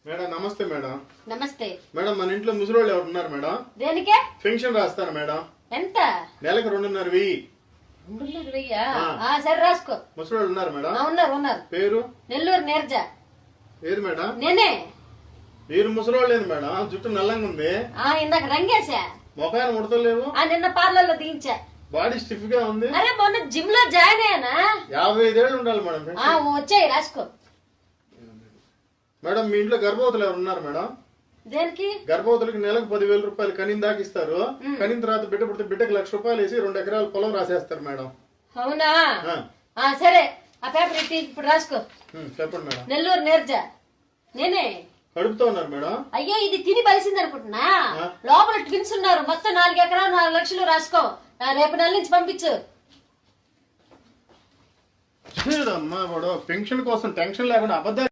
Madam నమస్తే madam. నమస్తే madam మన ఇంట్లో ముసలోళ్ళు ఎవరు ఉన్నారు మేడం? దేనికే? పెన్షన్ రాస్తాను మేడం. ఎంత? నెలకు 2,500. 2,500? సరే రాసుకో. ముసలోళ్ళు ఉన్నారు మేడం? ఉన్నారు ఉన్నారు. పేరు? నెల్లూరు నీరజ. ఏది మేడం? నేనే. మీరు ముసలోళ్ళు లేదు మేడం, జుట్టు నల్లంగా ఉంది. ఇందాక రంగేశా. మొఖాన్ని ముడతలేవు. నిన్న పార్లర్ లో దించా. బాడీ స్టిఫ్ గా ఉంది. అరే మొన్న జిమ్ లో జాయిన్ అయ్యానా. 55 ఏళ్ళు ఉండాలి మేడం. వచ్చాయి రాసుకో. మేడం మీ ఇంట్లో గర్భవతులు ఎవరు ఉన్నారు మేడం? దేనికి? గర్భవతులకి నెలకు 10,000 రూపాయలు కనిన దాకా ఇస్తారు. కనిన తర్వాత బిడ్డ పుడితే బిడ్డకి 1,00,000 రూపాయలు వేసి 2 ఎకరాల పొలం రాసేస్తారు మేడం. అవునా? సరే ఆ పేపర్ ఇట్టి ఇప్పుడు రాసుకో. చెప్పండి మేడం. నెల్లూరు నీరజ. నేనే. కడుపుతో ఉన్నారు మేడం? అయ్యో ఇది తిని బలిసింది అనుకుంటున్నా. లోపల ట్విన్స్ ఉన్నారు. మొత్తం 4 ఎకరాలు 4 లక్షలు రాసుకో. రేపు నెల నుంచి పంపించు. అమ్మా వాడు పెన్షన్ కోసం టెన్షన్ లేకుండా అబద్ధాలు